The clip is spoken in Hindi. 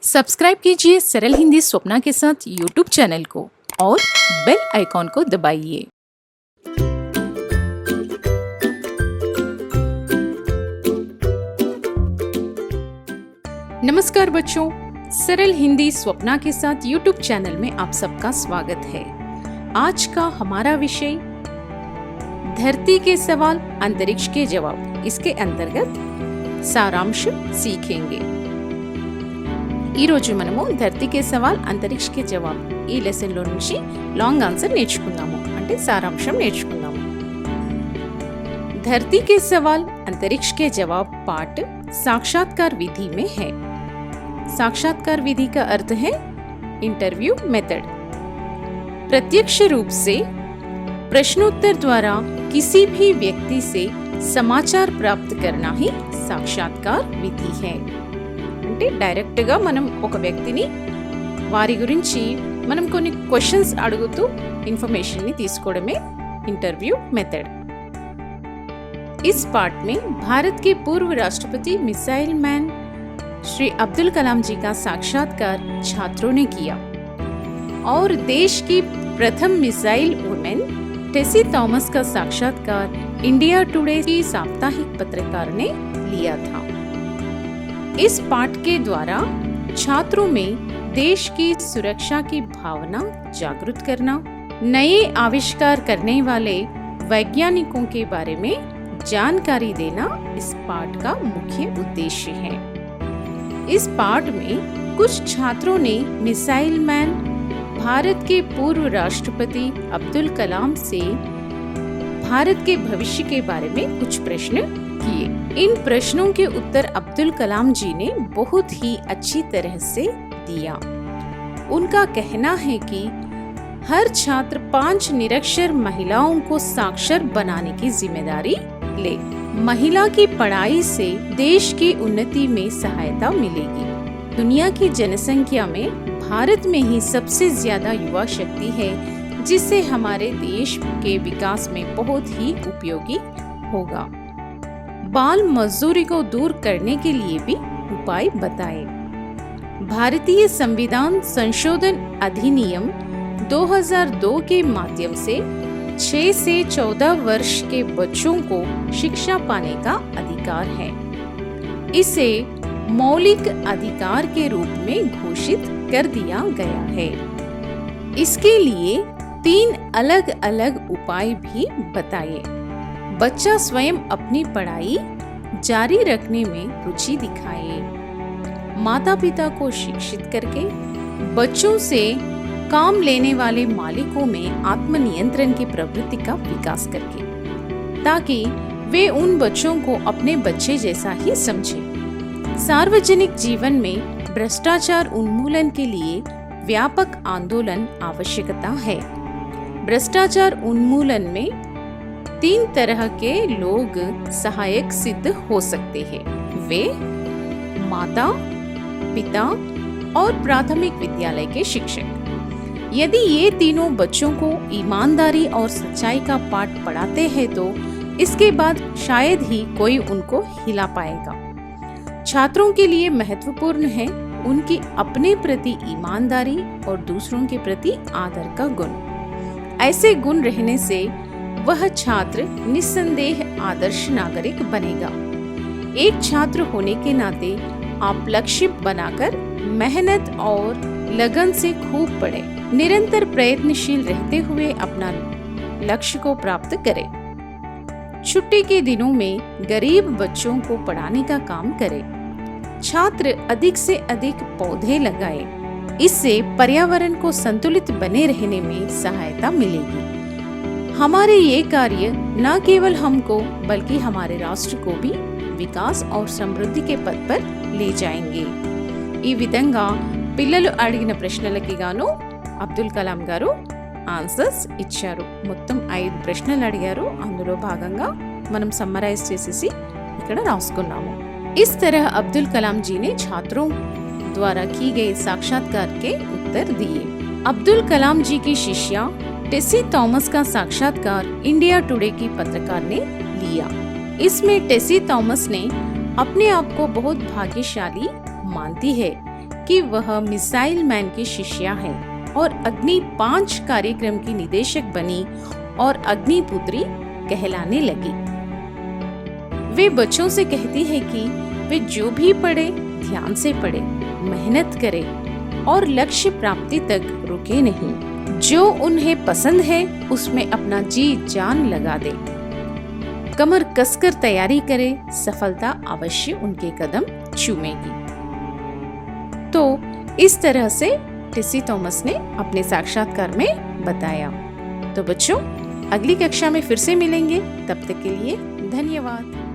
सब्सक्राइब कीजिए सरल हिंदी स्वप्ना के साथ यूट्यूब चैनल को और बेल आइकॉन को दबाइए। नमस्कार बच्चों, सरल हिंदी स्वप्ना के साथ यूट्यूब चैनल में आप सबका स्वागत है। आज का हमारा विषय धरती के सवाल अंतरिक्ष के जवाब। इसके अंतर्गत सारांश सीखेंगे। ఈ రోజు మనము ధర్తి కే సవాల్ అంతరిక్ష కే జవాబ్ ఈ లెసన్ లో నుంచి లాంగ్ ఆన్సర్ నేర్చుకుందాము, అంటే సారాంశం నేర్చుకుందాము। धरती के सवाल अंतरिक्ष के जवाब पाठ साक्षात्कार विधि में है। साक्षात्कार विधि का अर्थ है इंटरव्यू मेथड। प्रत्यक्ष रूप से प्रश्नोत्तर द्वारा किसी भी व्यक्ति से समाचार प्राप्त करना ही साक्षात्कार विधि है। అంటే డైరెక్ట్ గా మనం ఒక వ్యక్తిని వారి గురించి మనం కొన్ని క్వశ్చన్స్ అడుగుతూ ఇన్ఫర్మేషన్ ని తీసుకోవడమే इंटरव्यू मेथड। इस पाठ में भारत के पूर्व राष्ट्रपति मिसाइल मैन श्री अब्दुल कलाम जी का साक्षात्कार छात्रों ने किया और देश की प्रथम मिसाइल वुमेन टेसी थॉमस का साक्षात्कार इंडिया टुडे की साप्ताहिक पत्रकार ने लिया था। इस पाठ के द्वारा छात्रों में देश की सुरक्षा की भावना जागृत करना, नए आविष्कार करने वाले वैज्ञानिकों के बारे में जानकारी देना इस पाठ का मुख्य उद्देश्य है। इस पाठ में कुछ छात्रों ने मिसाइल मैन भारत के पूर्व राष्ट्रपति अब्दुल कलाम से भारत के भविष्य के बारे में कुछ प्रश्न किए। इन प्रश्नों के उत्तर अब्दुल कलाम जी ने बहुत ही अच्छी तरह से दिया। उनका कहना है कि हर छात्र 5 निरक्षर महिलाओं को साक्षर बनाने की जिम्मेदारी ले। महिला की पढ़ाई से देश की उन्नति में सहायता मिलेगी। दुनिया की जनसंख्या में भारत में ही सबसे ज्यादा युवा शक्ति है, जिससे हमारे देश के विकास में बहुत ही उपयोगी होगा। बाल मजदूरी को दूर करने के लिए भी उपाय बताए। भारतीय संविधान संशोधन अधिनियम 2002 के माध्यम से 6 से 14 वर्ष के बच्चों को शिक्षा पाने का अधिकार है। इसे मौलिक अधिकार के रूप में घोषित कर दिया गया है। इसके लिए 3 अलग अलग उपाय भी बताए। बच्चा स्वयं अपनी पढ़ाई जारी रखने में रुचि दिखाए, माता पिता को शिक्षित करके बच्चों से काम लेने वाले मालिकों में आत्मनियंत्रण की प्रवृत्ति का विकास करके, ताकि वे उन बच्चों को अपने बच्चे जैसा ही समझें। सार्वजनिक जीवन में भ्रष्टाचार उन्मूलन के लिए व्यापक आंदोलन आवश्यकता है। भ्रष्टाचार उन्मूलन में 3 तरह के लोग सहायक सिद्ध हो सकते हैं। वे माता, पिता और प्राथमिक विद्यालय के शिक्षक। यदि ये तीनों बच्चों को ईमानदारी और सच्चाई का पाठ पढ़ाते हैं तो इसके बाद शायद ही कोई उनको हिला पाएगा। छात्रों के लिए महत्वपूर्ण है उनकी अपने प्रति ईमानदारी और दूसरों के प्रति आदर का गुण। ऐसे गुण रहने से वह छात्र निस्संदेह आदर्श नागरिक बनेगा। एक छात्र होने के नाते आप लक्ष्य बनाकर मेहनत और लगन से खूब पढ़ें। निरंतर प्रयत्नशील रहते हुए अपना लक्ष्य को प्राप्त करें। छुट्टी के दिनों में गरीब बच्चों को पढ़ाने का काम करें। छात्र अधिक से अधिक पौधे लगाएं। इससे पर्यावरण को संतुलित बने रहने में सहायता मिलेगी। हमारे ये कार्य न केवल हमको बल्कि हमारे राष्ट्र को भी विकास और समृद्धि के पथ पर ले जाएंगे। ఈ విధంగా పిల్లలు అడిగిన ప్రశ్నలకి గాను అబ్దుల్ కలాం గారు ఆన్సర్స్ ఇచ్చారు। మొత్తం 5 ప్రశ్నలు అడిగారు। అందులో భాగంగా మనం సమ్మరైజ్ చేసేసి ఇక్కడ రాసుకున్నాము। इस तरह अब्दुल कलाम जी ने छात्रों द्वारा की गए साक्षात्कार के उत्तर दिए। अब्दुल कलाम जी की शिष्या टेसी थॉमस का साक्षात्कार इंडिया टुडे की पत्रकार ने लिया। इसमें टेसी थॉमस ने अपने आप को बहुत भाग्यशाली मानती है कि वह मिसाइल मैन की शिष्या है और अग्नि 5 कार्यक्रम की निदेशक बनी और अग्निपुत्री कहलाने लगी। वे बच्चों से कहती है कि वे जो भी पढ़े ध्यान से पढ़े, मेहनत करे और लक्ष्य प्राप्ति तक रुके नहीं। जो उन्हें पसंद है उसमें अपना जी जान लगा दे, कमर कसकर तैयारी करे, सफलता अवश्य उनके कदम चूमेगी। तो इस तरह से टेसी थॉमस ने अपने साक्षात्कार में बताया। तो बच्चों, अगली कक्षा में फिर से मिलेंगे। तब तक के लिए धन्यवाद।